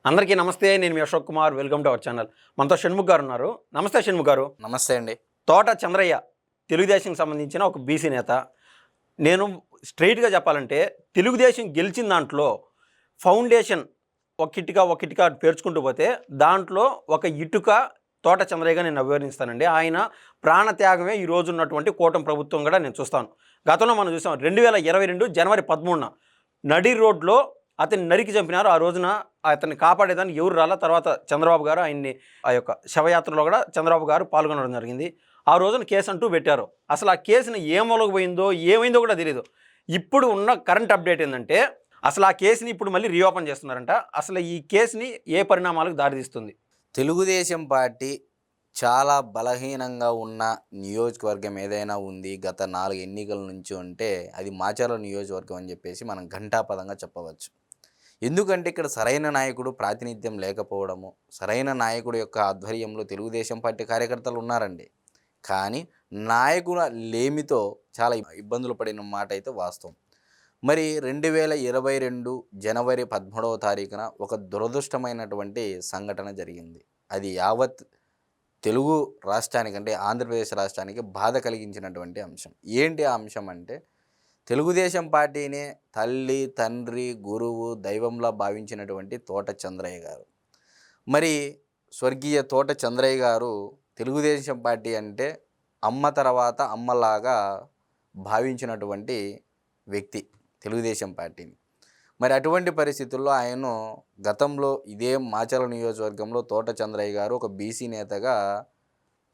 అందరికీ నమస్తే. నేను మీ Ashok Kumar. Welcome to our channel. మనతో షణ్ముఖ్ గారు ఉన్నారు. నమస్తే షణ్ముఖ్ గారు. నమస్తే అండి. తోట చంద్రయ్య తెలుగుదేశంకి సంబంధించిన ఒక బీసీ నేత. నేను స్ట్రైట్‌గా చెప్పాలంటే తెలుగుదేశం గెలిచిన దాంట్లో ఫౌండేషన్ ఒక ఇటుక పేర్చుకుంటూ పోతే దాంట్లో ఒక ఇటుక తోట చంద్రయ్యగా నేను అభివర్ణిస్తానండి. ఆయన ప్రాణత్యాగమే ఈ రోజు ఉన్నటువంటి కూటమి ప్రభుత్వం కూడా నేను చూస్తాను. గతంలో మనం చూసాం 2022 జనవరి 13న నడి రోడ్లో అతన్ని నరికి చంపినారు. ఆ రోజున అతన్ని కాపాడేదానికి ఎవరు రాలా. తర్వాత చంద్రబాబు గారు ఆయన్ని ఆ యొక్క శవయాత్రలో కూడా చంద్రబాబు గారు పాల్గొనడం జరిగింది. ఆ రోజున కేసు అంటూ పెట్టారు. అసలు ఆ కేసుని ఏ మూలకు పోయిందో ఏమైందో కూడా తెలియదు. ఇప్పుడు ఉన్న కరెంట్ అప్డేట్ ఏంటంటే అసలు ఆ కేసుని ఇప్పుడు మళ్ళీ రీఓపెన్ చేస్తున్నారంట. అసలు ఈ కేసుని ఏ పరిణామాలకు దారితీస్తుంది? తెలుగుదేశం పార్టీ చాలా బలహీనంగా ఉన్న నియోజకవర్గం ఏదైనా ఉంది గత 4 ఎన్నికల నుంచి ఉంటే అది మాచర్ల నియోజకవర్గం అని చెప్పేసి మనం ఘంటాపదంగా చెప్పవచ్చు. ఎందుకంటే ఇక్కడ సరైన నాయకుడు ప్రాతినిధ్యం లేకపోవడము, సరైన నాయకుడు యొక్క ఆధ్వర్యంలో తెలుగుదేశం పార్టీ కార్యకర్తలు ఉన్నారండి. కానీ నాయకుల లేమితో చాలా ఇబ్బందులు పడిన మాట అయితే వాస్తవం. మరి 2022 జనవరి 13వ తారీఖున ఒక దురదృష్టమైనటువంటి సంఘటన జరిగింది. అది యావత్ తెలుగు రాష్ట్రానికి అంటే ఆంధ్రప్రదేశ్ రాష్ట్రానికి బాధ కలిగించినటువంటి అంశం. ఏంటి ఆ అంశం అంటే తెలుగుదేశం పార్టీనే తల్లి, తండ్రి, గురువు, దైవంలా భావించినటువంటి తోట చంద్రయ్య గారు. మరి స్వర్గీయ తోట చంద్రయ్య గారు తెలుగుదేశం పార్టీ అంటే అమ్మ తర్వాత అమ్మలాగా భావించినటువంటి వ్యక్తి తెలుగుదేశం పార్టీని. మరి అటువంటి పరిస్థితుల్లో ఆయన గతంలో ఇదే మాచర్ల నియోజకవర్గంలో తోట చంద్రయ్య గారు ఒక బీసీ నేతగా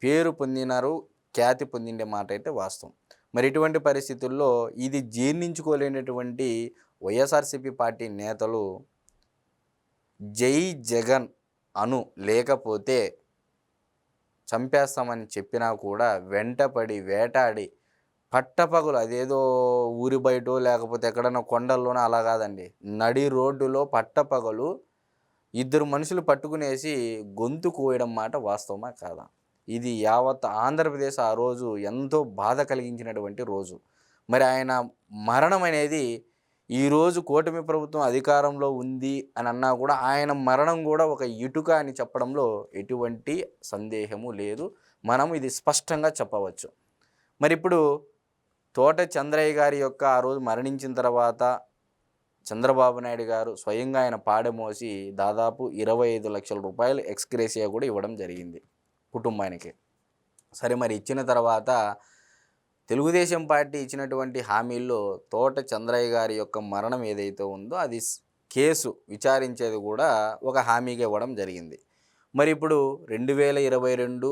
పేరు పొందినారు, ఖ్యాతి పొందిండే మాట అయితే వాస్తవం. మరి ఇటువంటి పరిస్థితుల్లో ఇది జీర్ణించుకోలేనటువంటి వైఎస్ఆర్సీపీ పార్టీ నేతలు జై జగన్ అను లేకపోతే చంపేస్తామని చెప్పినా కూడా వెంటపడి వేటాడి పట్టపగలు అదేదో ఊరి బయటో లేకపోతే ఎక్కడన్నా కొండల్లోనో అలా కాదండి, నడి రోడ్డులో పట్టపగలు 2 మనుషులు పట్టుకునేసి గొంతు కోయడం మాట వాస్తవమా కాదా? ఇది యావత్ ఆంధ్రప్రదేశ్ ఆ రోజు ఎంతో బాధ కలిగించినటువంటి రోజు. మరి ఆయన మరణం అనేది ఈరోజు కూటమి ప్రభుత్వం అధికారంలో ఉంది అని అన్నా కూడా ఆయన మరణం కూడా ఒక ఇటుక అని చెప్పడంలో ఎటువంటి సందేహము లేదు. మనం ఇది స్పష్టంగా చెప్పవచ్చు. మరి ఇప్పుడు తోట చంద్రయ్య గారి యొక్క ఆ రోజు మరణించిన తర్వాత చంద్రబాబు నాయుడు గారు స్వయంగా ఆయన పాడమోసి దాదాపు 25 లక్షల రూపాయలు ఎక్స్గ్రేషియా కూడా ఇవ్వడం జరిగింది కుటుంబానికి. సరే, మరి ఇచ్చిన తర్వాత తెలుగుదేశం పార్టీ ఇచ్చినటువంటి హామీల్లో తోట చంద్రయ్య గారి యొక్క మరణం ఏదైతే ఉందో అది కేసు విచారించేది కూడా ఒక హామీగా ఇవ్వడం జరిగింది. మరి ఇప్పుడు 2022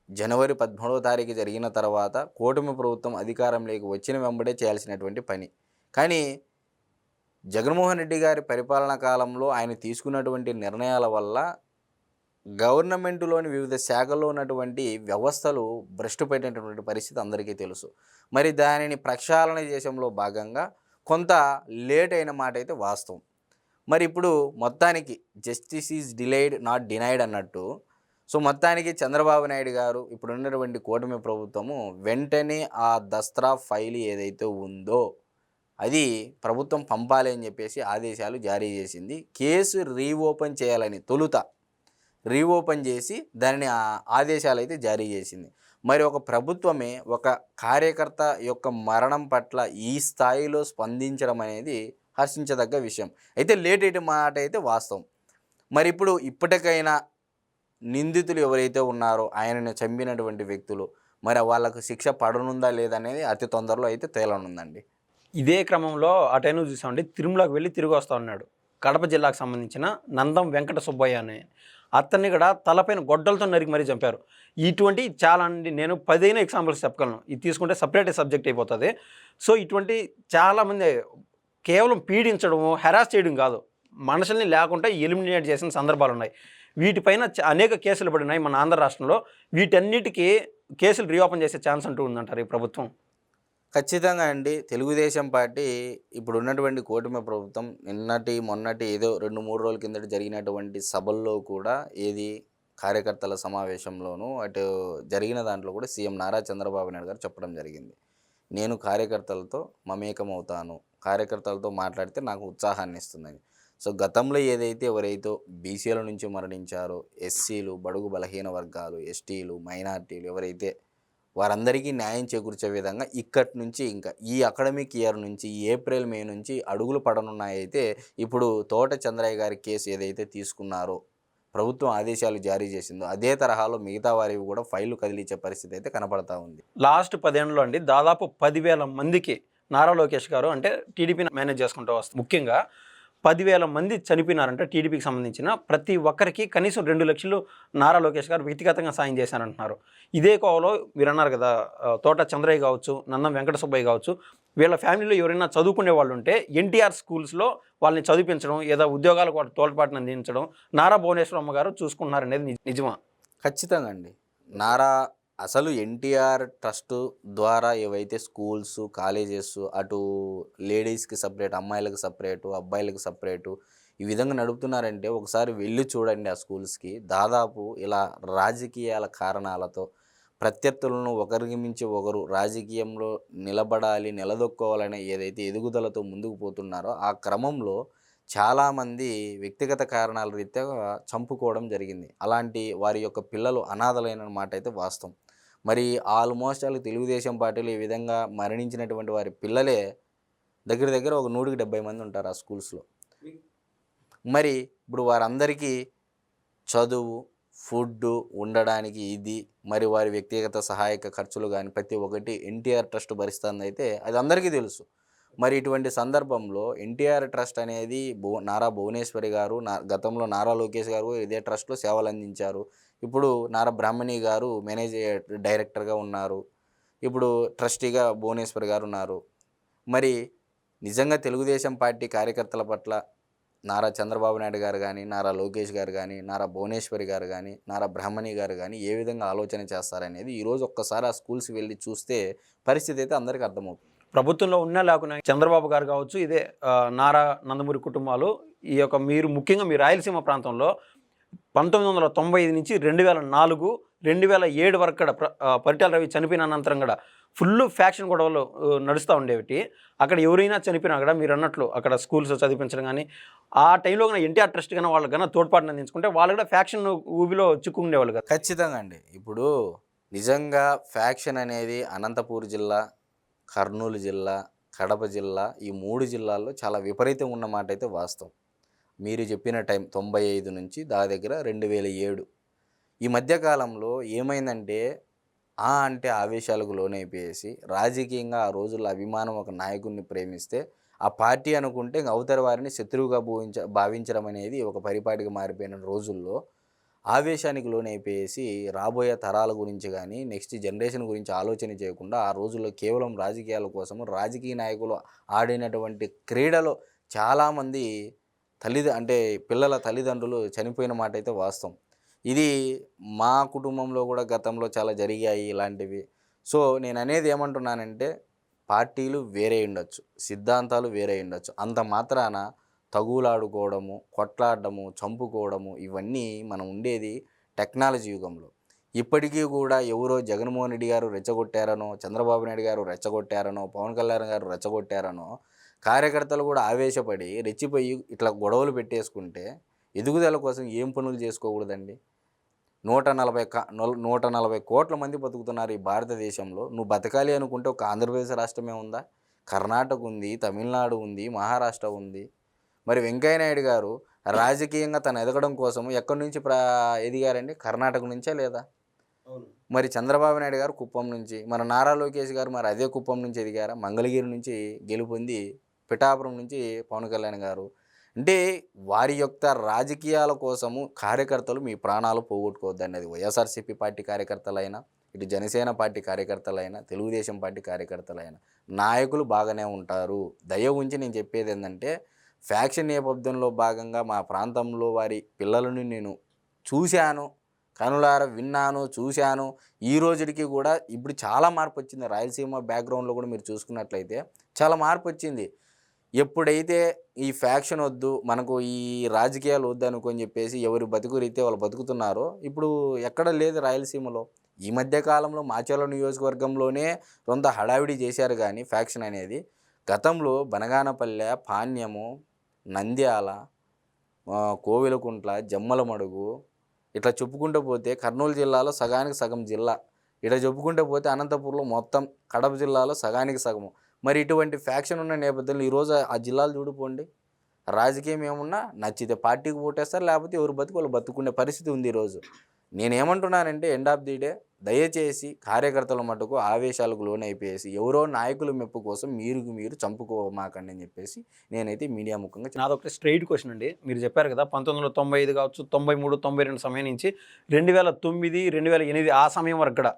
జనవరి 13వ తారీఖు జరిగిన తర్వాత కూటమి ప్రభుత్వం అధికారంలోకి వచ్చిన వెంబడే చేయాల్సినటువంటి పని. కానీ జగన్మోహన్ రెడ్డి గారి పరిపాలనా కాలంలో ఆయన తీసుకున్నటువంటి నిర్ణయాల వల్ల గవర్నమెంటులోని వివిధ శాఖల్లో ఉన్నటువంటి వ్యవస్థలు భ్రష్టుపడినటువంటి పరిస్థితి అందరికీ తెలుసు. మరి దానిని ప్రక్షాళన చేసంలో భాగంగా కొంత లేట్ అయిన మాట అయితే వాస్తవం. మరి ఇప్పుడు మొత్తానికి justice is delayed not denied అన్నట్టు, సో మొత్తానికి చంద్రబాబు నాయుడు గారు ఇప్పుడు ఉన్నటువంటి కూటమి ప్రభుత్వము వెంటనే ఆ దస్త్రా ఫైల్ ఏదైతే ఉందో అది ప్రభుత్వం పంపాలి అని చెప్పేసి ఆదేశాలు జారీ చేసింది. కేసు రీఓపెన్ చేయాలని తొలుత రీఓపెన్ చేసి దానిని ఆదేశాలు అయితే జారీ చేసింది. మరి ఒక ప్రభుత్వమే ఒక కార్యకర్త యొక్క మరణం పట్ల ఈ స్థాయిలో స్పందించడం అనేది హర్షించదగ్గ విషయం. అయితే లేట్ అయితే మాట అయితే వాస్తవం. మరి ఇప్పుడు ఇప్పటికైనా నిందితులు ఎవరైతే ఉన్నారో ఆయనను చంపినటువంటి వ్యక్తులు మరి వాళ్ళకు శిక్ష పడనుందా లేదనేది అతి తొందరలో అయితే తేలనుందండి. ఇదే క్రమంలో అటైను చూసామండి, తిరుమలకు వెళ్ళి తిరిగి వస్తూ ఉన్నాడు. కడప జిల్లాకు సంబంధించిన నందం వెంకట సుబ్బయ్య అనే అతన్ని కూడా తలపైన గొడ్డలతో నరికి మరీ చంపారు. ఇటువంటి చాలా అండి, నేను 10 ఎగ్జాంపుల్స్ చెప్పగలను. ఇది తీసుకుంటే సపరేట్ సబ్జెక్ట్ అయిపోతుంది. సో ఇటువంటి చాలామంది కేవలం పీడించడము, హెరాస్ చేయడం కాదు, మనుషుల్ని లేకుండా ఎలిమినేట్ చేసిన సందర్భాలు ఉన్నాయి. వీటిపైన అనేక కేసులు పడినాయి మన ఆంధ్ర రాష్ట్రంలో. వీటన్నిటికీ కేసులు రీఓపెన్ చేసే ఛాన్స్ అంటూ ఉందంటారు ఈ ప్రభుత్వం? ఖచ్చితంగా అండి. తెలుగుదేశం పార్టీ ఇప్పుడు ఉన్నటువంటి కూటమి ప్రభుత్వం మొన్నటి ఏదో 2-3 రోజుల కిందట జరిగినటువంటి సభల్లో కూడా ఏది కార్యకర్తల సమావేశంలోనూ అటు జరిగిన దాంట్లో కూడా సీఎం నారా చంద్రబాబు నాయుడు గారు చెప్పడం జరిగింది. నేను కార్యకర్తలతో మమేకమవుతాను, కార్యకర్తలతో మాట్లాడితే నాకు ఉత్సాహాన్ని ఇస్తుందని. సో గతంలో ఏదైతే ఎవరైతే బీసీల నుంచి మరణించారో, ఎస్సీలు, బడుగు బలహీన వర్గాలు, ఎస్టీలు, మైనార్టీలు ఎవరైతే వారందరికీ న్యాయం చేకూర్చే విధంగా ఇక్కడి నుంచి ఇంకా ఈ అకాడమిక్ ఇయర్ నుంచి ఏప్రిల్, మే నుంచి అడుగులు పడనున్నాయైతే ఇప్పుడు తోట చంద్రయ్య గారి కేసు ఏదైతే తీసుకున్నారో, ప్రభుత్వం ఆదేశాలు జారీ చేసిందో అదే తరహాలో మిగతా వారివి కూడా ఫైళ్లు కదిలించే పరిస్థితి అయితే కనపడతా ఉంది. లాస్ట్ 10 ఏళ్ళలో అండి దాదాపు 10,000 మందికి నారా లోకేష్ గారు అంటే టీడీపీని మేనేజ్ చేసుకుంటూ వస్తారు. ముఖ్యంగా 10,000 మంది చనిపోయినారంటే టీడీపీకి సంబంధించిన ప్రతి ఒక్కరికి కనీసం 2 లక్షలు నారా లోకేష్ గారు వ్యక్తిగతంగా సాయం చేశారంటున్నారు. ఇదే కోవలో మీరు అన్నారు కదా, తోట చంద్రయ్య కావచ్చు, నందం వెంకట సుబ్బయ్య కావచ్చు, వీళ్ళ ఫ్యామిలీలో ఎవరైనా చదువుకునే వాళ్ళు ఉంటే ఎన్టీఆర్ స్కూల్స్లో వాళ్ళని చదివించడం, ఏదో ఉద్యోగాలకు వాళ్ళ తోడ్పాటును అందించడం నారా భువనేశ్వరమ్మ గారు చూసుకుంటున్నారనేది నిజమా? ఖచ్చితంగా అండి. నారా అసలు ఎన్టీఆర్ ట్రస్ట్ ద్వారా ఏవైతే స్కూల్స్, కాలేజెస్ అటు లేడీస్‌కి సపరేట్, అమ్మాయిలకు సపరేటు, అబ్బాయిలకు సపరేటు ఈ విధంగా నడుపుతున్నారంటే ఒకసారి వెళ్ళి చూడండి ఆ స్కూల్స్‌కి. దాదాపు ఇలా రాజకీయాల కారణాలతో ప్రత్యర్థులను ఒకరికి మించి ఒకరు రాజకీయంలో నిలబడాలి, నిలదొక్కుకోవాలనే ఏదైతే ఎదుగుదలతో ముందుకు పోతున్నారో ఆ క్రమంలో చాలామంది వ్యక్తిగత కారణాల రీత్యా చంపుకోవడం జరిగింది. అలాంటి వారి యొక్క పిల్లలు అనాథలైన మాట అయితే వాస్తవం. మరి ఆల్మోస్ట్ ఆల్ తెలుగుదేశం పార్టీలో ఈ విధంగా మరణించినటువంటి వారి పిల్లలే దగ్గర దగ్గర ఒక 170 మంది ఉంటారు ఆ స్కూల్స్‌లో. మరి ఇప్పుడు వారందరికీ చదువు, ఫుడ్డు, ఉండడానికి ఇది, మరి వారి వ్యక్తిగత సహాయక ఖర్చులు గానీ ప్రతి ఒక్కటి ఎన్టీఆర్ ట్రస్ట్ భరిస్తుందయితే అది అందరికీ తెలుసు. మరి ఇటువంటి సందర్భంలో ఎన్టీఆర్ ట్రస్ట్ అనేది నారా భువనేశ్వరి గారు గతంలో నారా లోకేష్ గారు ఇదే ట్రస్ట్‌లో సేవలందించారు. ఇప్పుడు నారా బ్రాహ్మణి గారు డైరెక్టర్‌గా ఉన్నారు. ఇప్పుడు ట్రస్టీగా భువనేశ్వరి గారు ఉన్నారు. మరి నిజంగా తెలుగుదేశం పార్టీ కార్యకర్తల పట్ల నారా చంద్రబాబు నాయుడు గారు గానీ, నారా లోకేష్ గారు గానీ, నారా భువనేశ్వరి గారు గానీ, నారా బ్రాహ్మణి గారు గానీ ఏ విధంగా ఆలోచన చేస్తారనేది ఈరోజు ఒక్కసారి ఆ స్కూల్స్‌కి వెళ్ళి చూస్తే పరిస్థితి అయితే అందరికీ అర్థమవుతుంది. ప్రభుత్వంలో ఉన్నా లేకున్నా చంద్రబాబు గారు కావచ్చు, ఇదే నారా నందమూరి కుటుంబాలు ఈ యొక్క మీరు ముఖ్యంగా మీ రాయలసీమ ప్రాంతంలో 1995 నుంచి 2004, 2007 వరకు కూడా పరిటాల రవి చనిపోయిన అనంతరం కూడా ఫుల్ ఫ్యాక్షన్ గొడవలు నడుస్తూ ఉండేవి. అక్కడ ఎవరైనా చనిపోయినా కూడా మీరు అన్నట్లు అక్కడ స్కూల్స్ చదివించడం కానీ ఆ టైంలో కానీ ఎన్టీఆర్ ట్రస్ట్ కానీ వాళ్ళకి కానీ తోడ్పాటును అందించుకుంటే వాళ్ళు కూడా ఫ్యాక్షన్ ఊబిలో చిక్కుకునేవాళ్ళు కదా. ఖచ్చితంగా అండి. ఇప్పుడు నిజంగా ఫ్యాక్షన్ అనేది అనంతపూర్ జిల్లా, కర్నూలు జిల్లా, కడప జిల్లా ఈ 3 జిల్లాల్లో చాలా విపరీతంగా ఉన్నమాట అయితే వాస్తవం. మీరు చెప్పిన టైం 95 నుంచి దగ్గర 2007 ఈ మధ్యకాలంలో ఏమైందంటే అంటే ఆవేశాలకు లోనైపోయేసి రాజకీయంగా ఆ రోజుల్లో అభిమానం ఒక నాయకుడిని ప్రేమిస్తే ఆ పార్టీ అనుకుంటే ఇంక అవతలి వారిని శత్రువుగా భావించడం అనేది ఒక పరిపాటిగా మారిపోయిన రోజుల్లో ఆవేశానికి లోనైపోయేసి రాబోయే తరాల గురించి కానీ నెక్స్ట్ జనరేషన్ గురించి ఆలోచన చేయకుండా ఆ రోజుల్లో కేవలం రాజకీయాల కోసం రాజకీయ నాయకులు ఆడినటువంటి క్రీడలో చాలామంది పిల్లల తల్లిదండ్రులు చనిపోయిన మాట అయితే వాస్తవం. ఇది మా కుటుంబంలో కూడా గతంలో చాలా జరిగాయి ఇలాంటివి. సో నేను అనేది ఏమంటున్నానంటే పార్టీలు వేరే ఉండొచ్చు, సిద్ధాంతాలు వేరే ఉండొచ్చు, అంత మాత్రాన తగులాడుకోవడము, కొట్లాడడము, చంపుకోవడము ఇవన్నీ మనం ఉండేది టెక్నాలజీ యుగంలో. ఇప్పటికీ కూడా ఎవరో జగన్మోహన్ రెడ్డి గారు రెచ్చగొట్టారనో, చంద్రబాబు నాయుడు గారు రెచ్చగొట్టారనో, పవన్ కళ్యాణ్ గారు రెచ్చగొట్టారనో కార్యకర్తలు కూడా ఆవేశపడి రెచ్చిపోయి ఇట్లా గొడవలు పెట్టేసుకుంటే ఎదుగుదల కోసం ఏం పనులు చేసుకోకూడదండి? 140 కోట్ల మంది బతుకుతున్నారు ఈ భారతదేశంలో. నువ్వు బతకాలి అనుకుంటే ఒక ఆంధ్రప్రదేశ్ రాష్ట్రమే ఉందా? కర్ణాటక ఉంది, తమిళనాడు ఉంది, మహారాష్ట్ర ఉంది. మరి వెంకయ్య నాయుడు గారు రాజకీయంగా తను ఎదగడం కోసం ఎక్కడి నుంచి ఎదిగారండి? కర్ణాటక నుంచే లేదా? మరి చంద్రబాబు నాయుడు గారు కుప్పం నుంచి, మన నారా లోకేష్ గారు మరి అదే కుప్పం నుంచి ఎదిగారా? మంగళగిరి నుంచి గెలుపొంది పిఠాపురం నుంచి పవన్ కళ్యాణ్ గారు. అంటే వారి యొక్క రాజకీయాల కోసము కార్యకర్తలు మీ ప్రాణాలు పోగొట్టుకోవద్దండి. అది వైఎస్ఆర్సీపీ పార్టీ కార్యకర్తలైనా, ఇటు జనసేన పార్టీ కార్యకర్తలైనా, తెలుగుదేశం పార్టీ కార్యకర్తలైనా నాయకులు బాగానే ఉంటారు. దయ ఉంచి నేను చెప్పేది ఏంటంటే ఫ్యాక్షన్ నేపథ్యంలో భాగంగా మా ప్రాంతంలో వారి పిల్లలను నేను చూశాను, కనులారా విన్నాను, చూశాను. ఈ రోజుకి కూడా ఇప్పుడు చాలా మార్పు వచ్చింది. రాయలసీమ బ్యాక్గ్రౌండ్లో కూడా మీరు చూసుకున్నట్లయితే చాలా మార్పు వచ్చింది. ఎప్పుడైతే ఈ ఫ్యాక్షన్ వద్దు, మనకు ఈ రాజకీయాలు వద్దు అనుకొని చెప్పేసి ఎవరి బతుకు రీతే వాళ్ళు బతుకుతున్నారో ఇప్పుడు ఎక్కడ లేదు రాయలసీమలో. ఈ మధ్యకాలంలో మాచర్ల నియోజకవర్గంలోనే కొంత హడావిడి చేశారు కానీ ఫ్యాక్షన్ అనేది. గతంలో బనగానపల్లె, పాణ్యము, నంద్యాల, కోవెలకుంట్ల, జమ్మలమడుగు ఇట్లా చెప్పుకుంటూ పోతే కర్నూలు జిల్లాలో సగానికి సగం జిల్లా. ఇట్లా చెప్పుకుంటూ పోతే అనంతపూర్లో మొత్తం, కడప జిల్లాలో సగానికి సగము. మరి ఇటువంటి ఫ్యాక్షన్ ఉన్న నేపథ్యంలో ఈరోజు ఆ జిల్లాలు చూడిపోండి. రాజకీయం ఏమున్నా నచ్చితే పార్టీకి ఓటేస్తారు, లేకపోతే ఎవరు బతుకు వాళ్ళు బతుకునే పరిస్థితి ఉంది ఈరోజు. నేనేమంటున్నానంటే ఎండ్ ఆఫ్ ది డే దయచేసి కార్యకర్తల మటుకు ఆవేశాలకు లోనైపోయేసి ఎవరో నాయకుల మెప్పు కోసం మీరు చంపుకోమాకండి అని చెప్పేసి నేనైతే మీడియా ముఖంగా నాదొకటి స్ట్రైట్ క్వశ్చన్ అండి. మీరు చెప్పారు కదా 1995 కావచ్చు, 93, 92 సమయం నుంచి 2009, 2008 ఆ సమయం వరకు కూడా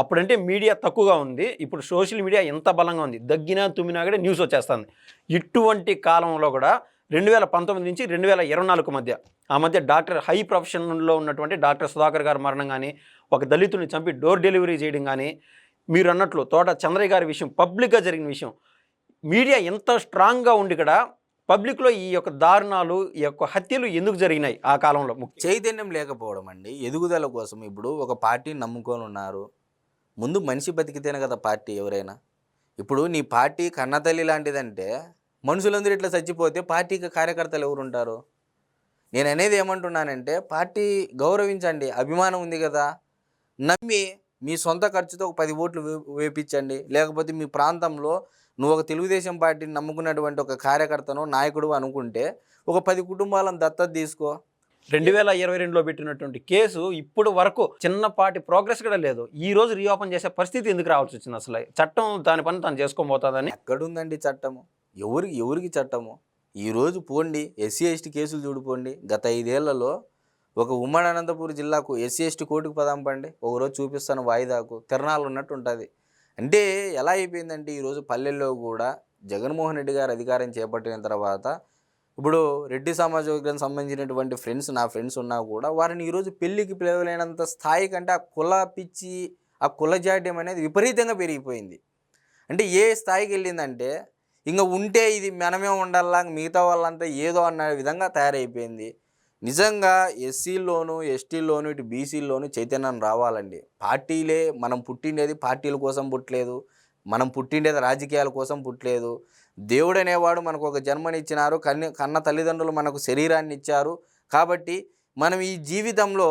అప్పుడంటే మీడియా తక్కువగా ఉంది. ఇప్పుడు సోషల్ మీడియా ఎంత బలంగా ఉంది, దగ్గినా తుమ్మినా కూడా న్యూస్ వచ్చేస్తుంది. ఇటువంటి కాలంలో కూడా 2019 నుంచి 2024 మధ్య డాక్టర్ హై ప్రొఫెషన్లో ఉన్నటువంటి డాక్టర్ సుధాకర్ గారి మరణం కానీ, ఒక దళితుని చంపి డోర్ డెలివరీ చేయడం కానీ, మీరు అన్నట్లు తోట చంద్రయ్య గారి విషయం పబ్లిక్గా జరిగిన విషయం, మీడియా ఎంత స్ట్రాంగ్గా ఉండి కూడా పబ్లిక్లో ఈ యొక్క దారుణాలు, ఈ యొక్క హత్యలు ఎందుకు జరిగినాయి ఆ కాలంలో? చైతన్యం లేకపోవడం అండి. ఎదుగుదల కోసం ఇప్పుడు ఒక పార్టీని నమ్ముకొని ఉన్నారు. ముందు మనిషి బతికితేనే కదా పార్టీ ఎవరైనా. ఇప్పుడు నీ పార్టీ కన్నతల్లి లాంటిదంటే మనుషులందరూ ఇట్లా చచ్చిపోతే పార్టీకి కార్యకర్తలు ఎవరు ఉంటారు? నేను అనేది ఏమంటున్నానంటే పార్టీ గౌరవించండి, అభిమానం ఉంది కదా, నమ్మి మీ సొంత ఖర్చుతో ఒక 10 ఓట్లు వేపించండి. లేకపోతే మీ ప్రాంతంలో నువ్వు ఒక తెలుగుదేశం పార్టీని నమ్ముకున్నటువంటి ఒక కార్యకర్తను నాయకుడు అనుకుంటే ఒక 10 కుటుంబాలను దత్తత తీసుకో. 2022లో పెట్టినటువంటి కేసు ఇప్పుడు వరకు చిన్నపాటి ప్రోగ్రెస్ కూడా లేదు. ఈ రోజు రీఓపెన్ చేసే పరిస్థితి ఎందుకు రావాల్సి వచ్చింది? అసలు చట్టం దాని పని తాను చేసుకోబోతుందని ఎక్కడుందండి చట్టము? ఎవరికి చట్టము? ఈరోజు పోండి ఎస్సీ ఎస్టీ కేసులు చూడిపోండి. గత 5 ఏళ్లలో ఒక ఉమ్మడి అనంతపురం జిల్లాకు ఎస్సీ ఎస్టీ కోర్టుకు పదాం పండి, ఒకరోజు చూపిస్తాను వాయిదాకు, తిరణాలు ఉన్నట్టు ఉంటుంది. అంటే ఎలా అయిపోయిందంటే ఈరోజు పల్లెల్లో కూడా జగన్మోహన్ రెడ్డి గారు అధికారం చేపట్టిన తర్వాత ఇప్పుడు రెడ్డి సమాజ వర్గానికి సంబంధించినటువంటి నా ఫ్రెండ్స్ ఉన్నా కూడా వారిని ఈరోజు పెళ్ళికి పిలవలేనంత స్థాయి కంటే ఆ కుల పిచ్చి, ఆ కుల జాడ్యం అనేది విపరీతంగా పెరిగిపోయింది. అంటే ఏ స్థాయికి వెళ్ళిందంటే ఇంకా ఉంటే ఇది మనమే ఉండాలా, మిగతా వాళ్ళంతా ఏదో అన్న విధంగా తయారైపోయింది. నిజంగా ఎస్సీల్లోనూ ఎస్టీల్లోనూ ఇటు బీసీల్లోనూ చైతన్యం రావాలండి. పార్టీలే, మనం పుట్టిండేది పార్టీల కోసం పుట్టలేదు, మనం పుట్టిండేది రాజకీయాల కోసం పుట్టలేదు. దేవుడు అనేవాడు మనకు ఒక జన్మనిచ్చినారు, కన్న తల్లిదండ్రులు మనకు శరీరాన్ని ఇచ్చారు. కాబట్టి మనం ఈ జీవితంలో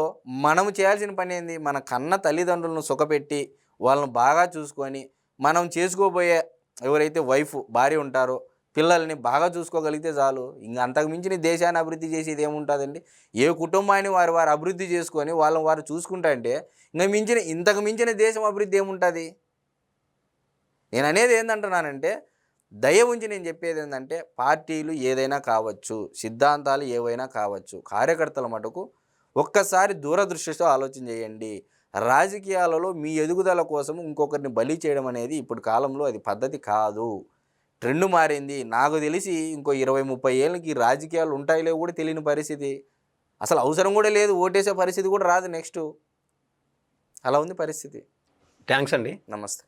మనము చేయాల్సిన పని ఏంది? మన కన్న తల్లిదండ్రులను సుఖపెట్టి వాళ్ళను బాగా చూసుకొని మనం చేసుకోబోయే ఎవరైతే భార్య ఉంటారో పిల్లల్ని బాగా చూసుకోగలిగితే చాలు. ఇంకా అంతకు మించిన దేశాన్ని అభివృద్ధి చేసేది ఏముంటుందండి? ఏ కుటుంబాన్ని వారు అభివృద్ధి చేసుకొని వాళ్ళని వారు చూసుకుంటా అంటే ఇంతకు మించిన దేశం అభివృద్ధి ఏముంటుంది? నేను అనేది ఏంటంటున్నానంటే దయ ఉంచి నేను చెప్పేది ఏంటంటే పార్టీలు ఏదైనా కావచ్చు, సిద్ధాంతాలు ఏవైనా కావచ్చు, కార్యకర్తల మటుకు ఒక్కసారి దూరదృష్టితో ఆలోచన చేయండి. రాజకీయాలలో మీ ఎదుగుదల కోసం ఇంకొకరిని బలి చేయడం అనేది ఇప్పుడు కాలంలో అది పద్ధతి కాదు. ట్రెండ్ మారింది. నాకు తెలిసి ఇంకో 20-30 ఏళ్ళకి రాజకీయాలు ఉంటాయిలే కూడా తెలియని పరిస్థితి, అసలు అవసరం కూడా లేదు, ఓటేసే పరిస్థితి కూడా రాదు నెక్స్ట్. అలా ఉంది పరిస్థితి. థ్యాంక్స్ అండి. నమస్తే.